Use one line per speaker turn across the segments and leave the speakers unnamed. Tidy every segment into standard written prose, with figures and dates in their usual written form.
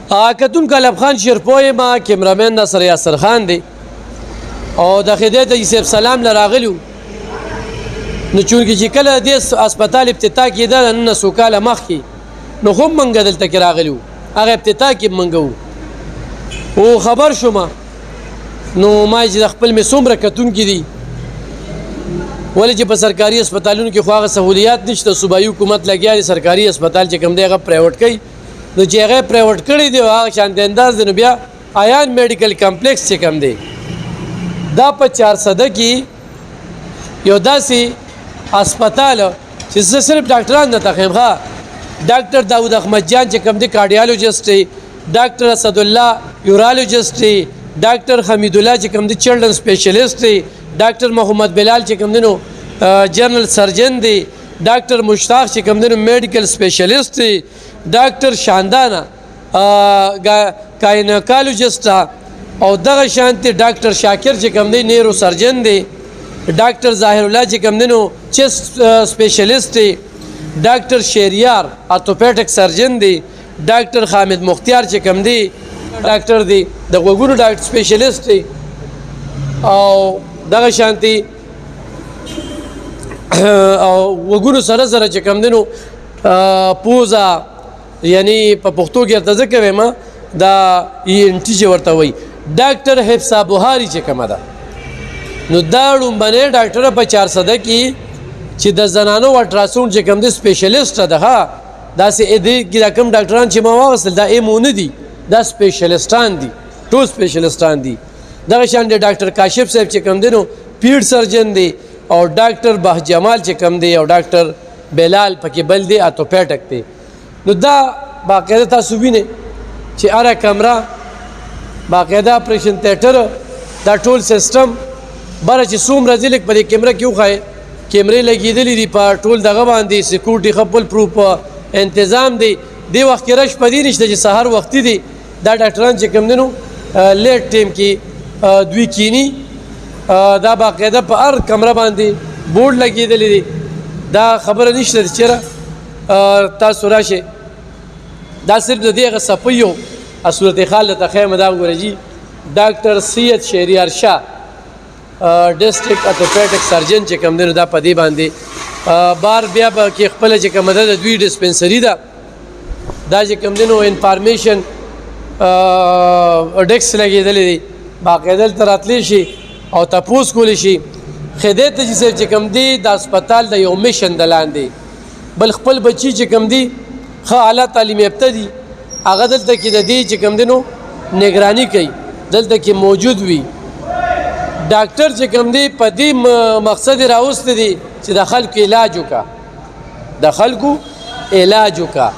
کتون کلب خان شیرپوی ما کیمرامین ناصر یاسر خان دی او د خدای ته یوسف سلام لراغلو نو چونکې چې کله د هسپتال افتتاح کېده نن څو کاله مخکې نو خو موږ دلته کې راغلو هغه افتتاح کې موږ وو او خبر شوم نو ما چې د خپل مې څومره کتونکي دي ولې چې په سرکاري هسپتالونو کې خو هغه سهولیات نشته صوبایي حکومت لګیا دی سرکاري هسپتال چې کوم دی هغه پرایویټ کوي نو چې هغه پرایویټ کړی دی هغه شانتي انداز دی نو بیا آیان میډیکل کمپلیکس چې کوم دی دا په 400 کې یو داسې هسپتال چې زه صرف ډاکټران نه تخیم ښه ډاکټر داود احمد جان چې کوم دی کارډیالوجسټ دی ډاکټر اسد الله یورالوجسټ دی ډاکټر حمید الله چې کوم دی چلډرن سپیشلیسټ دی ډاکټر محمد بلال چې کوم دی نو جنرل سرجن دی ډاکټر مشتاق چې کوم دی نو میډیکل سپیشلیسټ دی ډاکټر شاندانه گاینیکالوجسټ او دغه شانتي ډاکټر شاکر چې کوم دی نیرو سرجن دی ډاکټر ظاهر الله چې کوم دی نو چیسټ سپیشلیسټ دی ډاکټر شهریار ارتوپیډک سرجن دی ډاکټر حامد مختیار چې کوم دی ډاکټر دی د غوږونو ډاکټر سپیشلیسټ دی او دغه شانتي او وګونو سره سره چې کوم دی نو پوزا یعنی په پښتو کې ارتزه کوي ما دا انټي چې ورته وای ډاکټر حفصه بوهاری چې کومه ده نو دا لومبنه ډاکټر په 400 کې چې د زنانو الټراساوند چې کوم دی سپیشلیسټ ده ها دا سه دې کې دا کوم ډاکټران چې ما واغسل دا ایمون دي دا سپیشلیسټان دي ټول سپیشلیسټان دي دغه شان دی ډاکټر کاشف صاحب چې کوم دی نو پیډ سرجن دی او ډاکټر باه جمال چې کوم دی او ډاکټر بلال پکې بل دی اتوپیټک دی نو دا باقاعده تاسو وینئ چې اره کمره باقاعده اپریشن تیټر دا ټول سیستم بره چې څومره ځلک په دې کیمره کې وښایي کیمرې لګېدلې دي په ټول دغه باندې سکیورټي خپل پروف انتظام دی دې وخت کې رش په دې نشته چې سهار وختي دی دا ډاکټران چې کوم دی نو لیټ ټیم کې دوی کینی دا باقاعده په هر کمره باندې بورډ لګېدلې دی دا خبره نشته چېرې تاسو راشئ دا صرف د دې هغه صفحې او صورت حال ته ښیم دا وګورئ جي ډاکټر سید شهریار شاه ډسټرکټ اتوپیډک سرجن چې کوم دی نو دا په دې باندې بار بیا به کې خپله چې کومه ده د دوی ډسپنسري ده دا چې کوم دی نو انفارمیشن ډیکس لګېدلی دی باقاعده دلته راتلی شي او تپوس کولی شي خدای ته چې کوم دی د هسپتال د یو میشن د لاندې بل خپل بچي چې کوم دی ښه اعلی تعلیم یافته دي هغه دلته کې د دې چې کوم دی نو نگراني کوي دلته کې موجود وي ډاکټر چې کوم دی په دې مقصد راوسته دي چې د خلکو علاج وکړه د خلکو علاج وکړه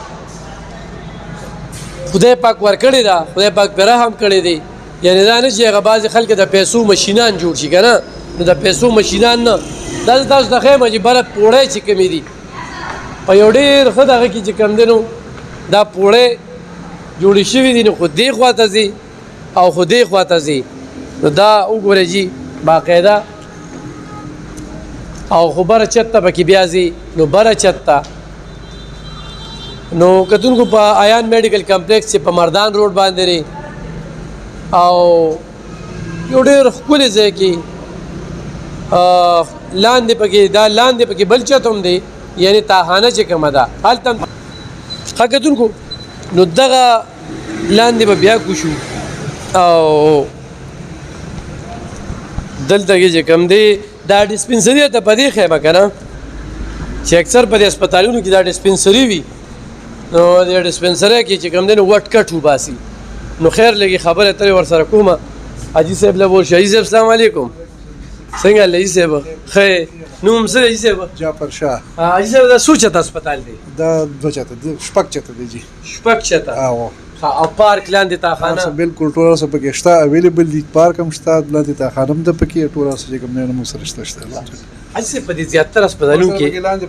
خدای پاک ورکړی دا خدای پاک پې رحم کړی دی یعنی دا نه چې هغه بعضې خلک د پیسو مشینان جوړ شي که نه نو د پیسو مشینان نه دا زه تاسو ته ښیم چې بره پوړی چې کومې دي په یو ډېر ښه دغه کې چې کوم دی نو دا پوړی جوړې شوي دي نو خو دې خواته ځي او خو دې خواته ځي نو دا وګورئ جي باقاعده او خو بره چت ته پکې بیا ځي نو بره چت ته نو کتونکو په آیان میډیکل کمپلیکس چې په مردان روډ باندې دی او یو ډېر ښکلی ځای کې لاندې پکې دا لاندې پکې بل چت هم دی یعنی تاخانه چې کومه ده هلته ښه کتونکو نو دغه لاندې به بیا کوشو او دلته کې چې کوم دی دا ډسپنسري ته په دې ښیمه که نه چې اکثر په دې هسپتالونو کې دا ډسپنسري وي نو د ډسپنسرۍ کې چې کوم دی نو وټ کټ وباسي نو خیر لګي خبره ترې ورسره کومه حاجي صاحب له بول شي حاجي صاحب السلام علیکم څنګه حال حاجي صاحب ښه نوم څه دی حاجي صاحب
جعفر شاه
حاجي صاحب دا څو چته هسپتال دی
دا دوه چته دی شپږ چته دی جی
شپږ چته او پارک لاندې تاخانه
بالکل ټول اوسه پکې شته اویلیبل دي پارک هم شته لاندې تاخانه هم ده پکې ټول اوسه چې کوم نه مو سره شته
حاجي صاحب په دې زیاتره هسپتالونو کې
لاندې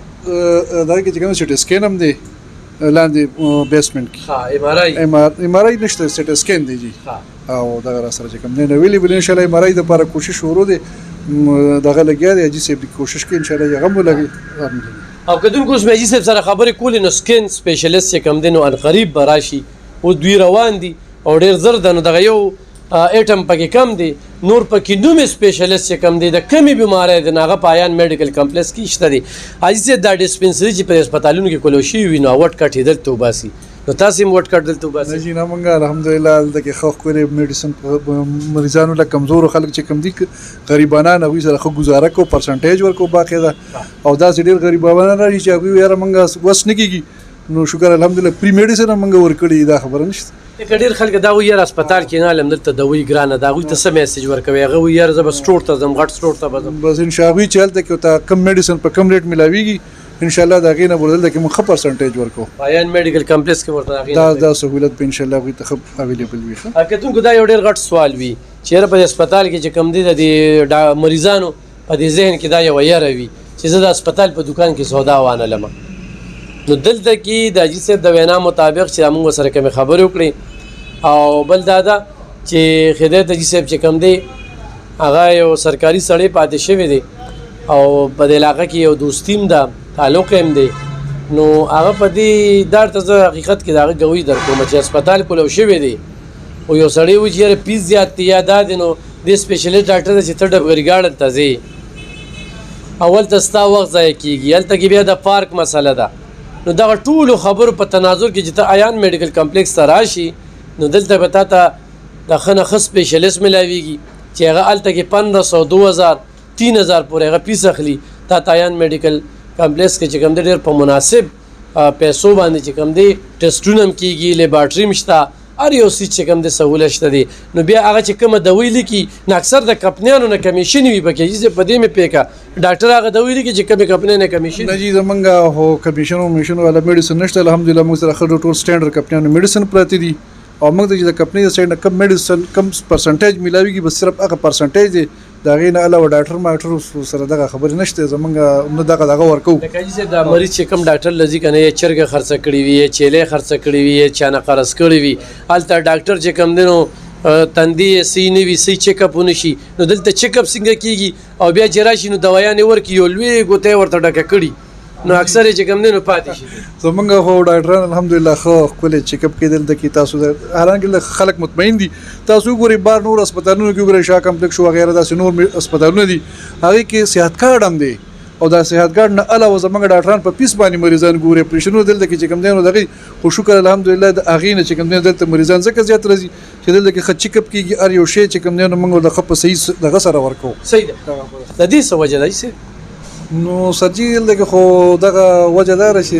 دا کې چې کوم سټي سکین هم دی لاندې بیسمنټ کې
ها
ام آر آی نشته سټي سکین دی جی او دا را سره چې کوم نه اویلیبل ان شاء الله ام آر آی د لپاره کوشش ورو دي دغه لګیا دی حاجي صاحب کوشش کوي ان شاء الله هغه مو لګي
او کدون کوس حاجي صاحب سره خبرې کولې نو سکین سپیشلیست چې کوم دی نو ان قریب به راشي اوس دوی روان دي او ډېر زر ده نو دغه یو ایټم پکې کم دی نور پکې نوم سپیشلیست چې کم دی د کمی بیماری دی هغه په آیان میډیکل کمپلیکس کې شته دی حاجي صاحب دا ډسپنسري چې په هسپتالونو کې کولو شوي وي نو وټ کټ یې دلته وباسي نو تاسو هم وټ کټ دلته وباسي
جی نه مونږ الحمدلله دلته کې ښه ښکلې میډیسن مریضانو له کمزورو خلک چې کم دي غریبانان هغوی سره ښه ګزاره کوو پرسنټیج ورکوو باقاعده او داسې ډېر غریبانان راشي چې هغوی یاره مونږ وس نه کېږي نو شکر الحمدلله پری میډیسن هم مونږ ورکړي دا خبره نشته
که ډېر خلک دا وایي یاره هسپتال کې نه هلم دلته دوی ګرانه ده هغوی ته څه میسج ورکوي هغه وایي یاره زه به سټور ته ځم غټ سټور ته به ځم
بس انشاء هغوی چې هلته کې ورته کم میډیسن په کم ریټ میلاویږي انشاءالله د هغې نه به دلته کې موږ ښه پرسنټیج ورکوو
آیان میډیکل کمپلیکس کې ورته
دا سهولت به انشاءالله هغوی ته ښه اویلیبل وي ښه
کتونکو دا یو ډېر غټ سوال وي چې یاره په هسپتال کې چې کم دی د دې مریضانو په دې ذهن کې دا یوه یره وي چې زه د هسپتال په دوکان کې سودا وانه لمه نو دلته کې د حاجي صاحب د وینا مطابق چې موږ سره کومې خبرې وکړې او بل دا ده چې خدایت حاجي صاحب چې کم دی هغه یو سرکاري سړی پاتې شوی دی او په دې علاقه کې یو دوستیم ده تعلق هم دی نو هغه په دې دار ته زه حقیقت کې د هغه ګوی در کوم چې هسپتال کولو شوی دی او یو سړی و چې یاره پیس زیات دی یا دا دی نو دې سپیشلیست ډاکټر دی چې ته ډبرګي ګاډن ته ځې اول ته ستا وخت ضایع کېږي هلته کې بیا د پارک مسله ده نو دغه ټولو خبرو په تناظر کې چې ته آیان میډیکل کمپلیکس ته راشي نو دلته به تا ته د ښه نه ښه سپیشلیست میلاویږي چې هغه هلته کې 1500 2000 3000 پورې هغه پیس اخلي تا ته آیان میډیکل کمپلیکس کې چې کوم دی ډېر په مناسب پیسو باندې چې کوم دی ټسټونه هم کېږي لیبارټري هم شته هر یو څیز چې کوم دی سهوله شته دی نو بیا هغه چې کومه دوی لیکي نو اکثر د کمپنیانو نه کمیشن وي پکې چې په دې مې پیکه ډاکټر هغه دوی لیکي چې کومې کمپنۍ نه کمیشن
نه جی زمونږ هو کمیشن ومیشن والا میډیسن نشته الحمدلله موږ سره ښه ټول سټینډرډ کمپنیانو میډیسن پراته دي او موږ ته چې د کمپنۍ د سایډ نه کم میډیسن کم پرسنټیج میلاویږي بس صرف هغه پرسنټیج دی د هغې نه علاوه ډاکټر ماکټر سره دغه خبرې نشته زمونږ نه دغه ورکوو
لکه چې د مریض چې کوم ډاکټر لځي که نه یې چرګه خرڅه کړې وي یې چیلې خرڅه کړې وي یې چا نه قرض کړې وي هلته ډاکټر چې کوم دی نو تندي یې صحیح نه وي صحیح چیک اپ ونه شي نو دلته چیک اپ څنګه کېږي او بیا چې راشي نو دوایانې ورکړي یو لوی ګوته یې ورته ډکه کړي نو اکثر یې چې کوم دی نو پاتې شي
زمونږ خو ډاکټران الحمدلله ښه ښکلی چیک اپ کېدل د کې تاسو حالانکه خلک مطمئن دي تاسو وګورئ بار نور هسپتالونو کې وګورئ شاه کمپلیکس وغیره داسې نور هسپتالونه دي هغې کې صحت کارډ هم دی او دا صحت کارډ نه علاوه زمونږ ډاکټران په پیس باندې مریضان ګوري اپریشنونه دلته کې چې کوم دی نو دغې خو شکر الحمدلله د هغې نه چې کوم دی دلته مریضان ځکه زیات راځي چې دلته کې ښه چیک اپ کېږي هر یو شی چې کوم دی نو موږ د ښه په صحیح دغه سره ورکوو
صحیح ده د دې څه وجه ده چې
نو سرجي دلته خو دغه وجه دا چې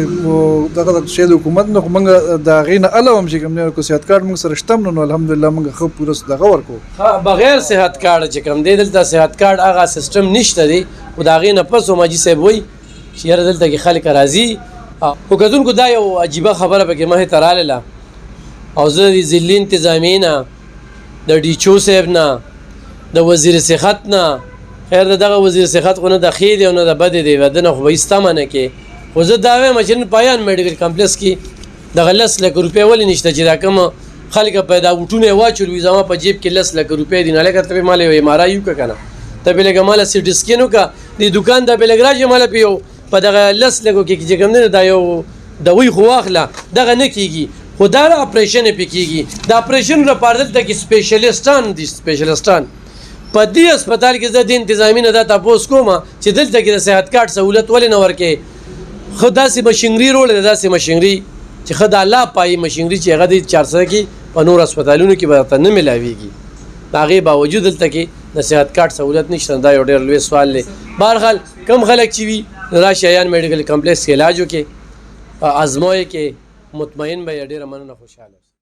دغه شی د حکومت نه خو موږ د هغې نه علاوه هم چې کوم دی صحت کارډ موږ سره شته نو الحمدلله موږ ښه پوره دغه ورکوو
بغیر صحت کارډ چې کوم دی دلته صحت کارډ هغه سیستم نشته دی خو د هغې نه پس حاجي صاحب وایي چې یاره دلته کې خلک راځي خو کتونکو دا یو عجیبه خبره پکې مخې ته راغله او زه د ضلعي انتظامیې نه د ډیچو صاحب نه د وزیر صحت نه خیر دغه وزیر صحت خو نه د ښې دی او نه د بدې دی د نه خو به ایسته منه کې خو زه دا وایم چې نن په آیان میډیکل کمپلیکس کې دغه 10 لک روپۍ ولې نشته چې دا کومه خلک پیدا وټونه یې واچول وي زما په جیب کې 10 لک روپۍ دي نه لکه ته مال یو ایم آر آی وکړه که نه ته به لږه ماله سی ټي سکین وکړه د دوکان ته به لږ راشي ماله په یو په دغه 10 لکو کې چې کوم دی دا یو دوی خو واخله دغه نه کېږي خو دا اپریشن یې پې کېږي د اپریشن لپاره دلته کې سپیشلیستان دي سپیشلیستان په دې هسپتال کې زه د انتظامي نه دا تپوس کوم چې دلته کې د صحت کارډ سهولت ولې نه ورکوې ښه داسې مشینري روړې ده داسې مشینري چې ښه د الله پایي مشینري چې هغه د 400 کې په نور هسپتالونو کې به درته نه میلاویږي د هغې باوجود دلته کې د صحت کارډ سهولت نشته دا یو ډېر لوی سوال دی بهرحال کم خلک چې وي راشي آیان میډیکل کمپلیکس کې علاج وکړي ازمویې کې مطمئن به یې ډېره مننه خوشحاله